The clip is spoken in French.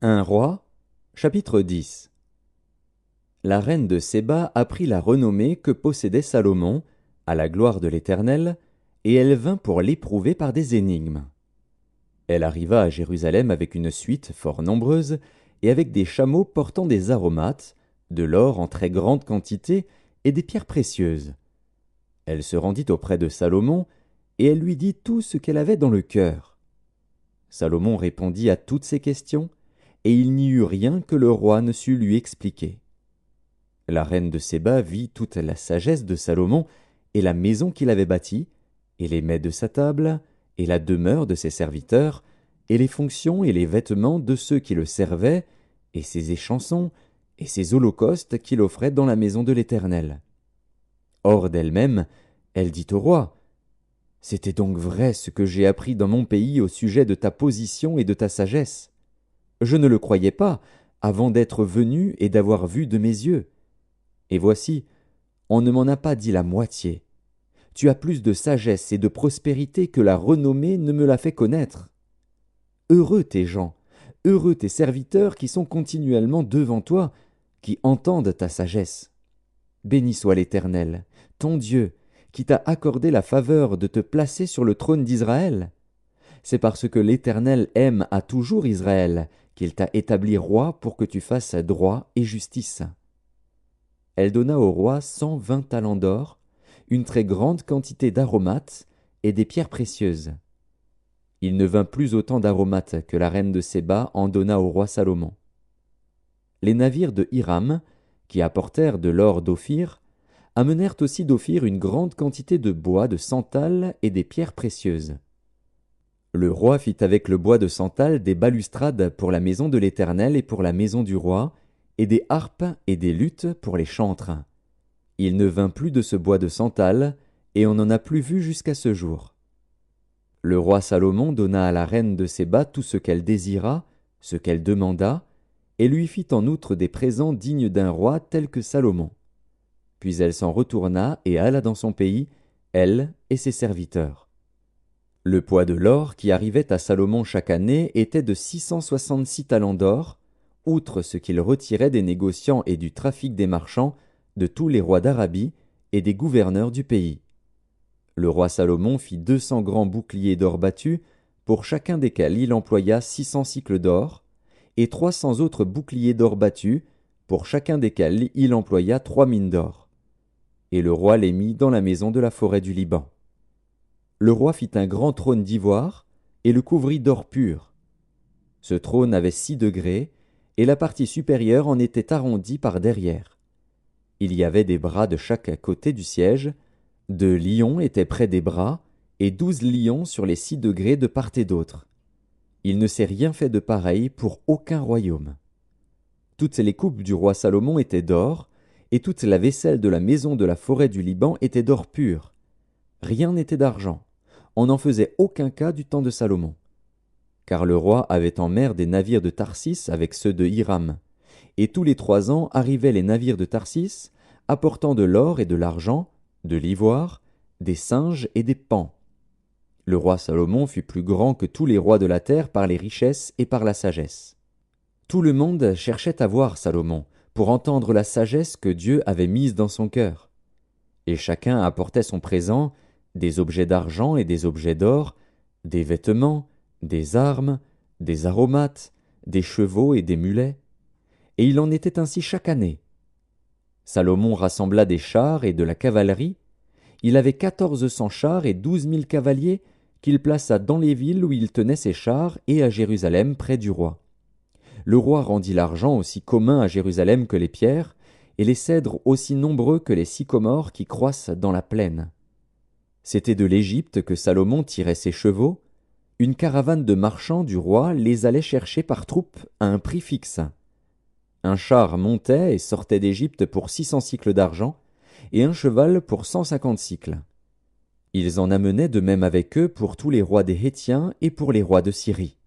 Un roi, chapitre 10. La reine de Séba apprit la renommée que possédait Salomon, à la gloire de l'Éternel, et elle vint pour l'éprouver par des énigmes. Elle arriva à Jérusalem avec une suite fort nombreuse, et avec des chameaux portant des aromates, de l'or en très grande quantité, et des pierres précieuses. Elle se rendit auprès de Salomon, et elle lui dit tout ce qu'elle avait dans le cœur. Salomon répondit à toutes ses questions, et il n'y eut rien que le roi ne sût lui expliquer. La reine de Séba vit toute la sagesse de Salomon, et la maison qu'il avait bâtie, et les mets de sa table, et la demeure de ses serviteurs, et les fonctions et les vêtements de ceux qui le servaient, et ses échansons, et ses holocaustes qu'il offrait dans la maison de l'Éternel. Hors d'elle-même, elle dit au roi, « C'était donc vrai ce que j'ai appris dans mon pays au sujet de ta position et de ta sagesse. Je ne le croyais pas, avant d'être venu et d'avoir vu de mes yeux. Et voici, on ne m'en a pas dit la moitié. Tu as plus de sagesse et de prospérité que la renommée ne me l'a fait connaître. Heureux tes gens, heureux tes serviteurs qui sont continuellement devant toi, qui entendent ta sagesse. Béni soit l'Éternel, ton Dieu, qui t'a accordé la faveur de te placer sur le trône d'Israël. C'est parce que l'Éternel aime à toujours Israël qu'il t'a établi roi pour que tu fasses droit et justice. » Elle donna au roi 120 talents d'or, une très grande quantité d'aromates et des pierres précieuses. Il ne vint plus autant d'aromates que la reine de Séba en donna au roi Salomon. Les navires de Hiram, qui apportèrent de l'or d'Ophir, amenèrent aussi d'Ophir une grande quantité de bois de santal et des pierres précieuses. Le roi fit avec le bois de santal des balustrades pour la maison de l'Éternel et pour la maison du roi, et des harpes et des luttes pour les chantres. Il ne vint plus de ce bois de santal, et on n'en a plus vu jusqu'à ce jour. Le roi Salomon donna à la reine de Séba tout ce qu'elle désira, ce qu'elle demanda, et lui fit en outre des présents dignes d'un roi tel que Salomon. Puis elle s'en retourna et alla dans son pays, elle et ses serviteurs. Le poids de l'or qui arrivait à Salomon chaque année était de 666 talents d'or, outre ce qu'il retirait des négociants et du trafic des marchands, de tous les rois d'Arabie et des gouverneurs du pays. Le roi Salomon fit 200 grands boucliers d'or battu, pour chacun desquels il employa 600 cycles d'or, et 300 autres boucliers d'or battus, pour chacun desquels il employa 3 mines d'or. Et le roi les mit dans la maison de la forêt du Liban. Le roi fit un grand trône d'ivoire, et le couvrit d'or pur. Ce trône avait 6 degrés, et la partie supérieure en était arrondie par derrière. Il y avait des bras de chaque côté du siège, 2 lions étaient près des bras, et 12 lions sur les 6 degrés de part et d'autre. Il ne s'est rien fait de pareil pour aucun royaume. Toutes les coupes du roi Salomon étaient d'or, et toute la vaisselle de la maison de la forêt du Liban était d'or pur. Rien n'était d'argent. On n'en faisait aucun cas du temps de Salomon. Car le roi avait en mer des navires de Tarsis avec ceux de Hiram. Et tous les 3 ans arrivaient les navires de Tarsis, apportant de l'or et de l'argent, de l'ivoire, des singes et des paons. Le roi Salomon fut plus grand que tous les rois de la terre par les richesses et par la sagesse. Tout le monde cherchait à voir Salomon, pour entendre la sagesse que Dieu avait mise dans son cœur. Et chacun apportait son présent, des objets d'argent et des objets d'or, des vêtements, des armes, des aromates, des chevaux et des mulets. Et il en était ainsi chaque année. Salomon rassembla des chars et de la cavalerie. Il avait 1400 chars et 12 000 cavaliers qu'il plaça dans les villes où il tenait ses chars et à Jérusalem près du roi. Le roi rendit l'argent aussi commun à Jérusalem que les pierres, et les cèdres aussi nombreux que les sycomores qui croissent dans la plaine. C'était de l'Égypte que Salomon tirait ses chevaux. Une caravane de marchands du roi les allait chercher par troupes à un prix fixe. Un char montait et sortait d'Égypte pour 600 cycles d'argent, et un cheval pour 150 cycles. Ils en amenaient de même avec eux pour tous les rois des Hétiens et pour les rois de Syrie.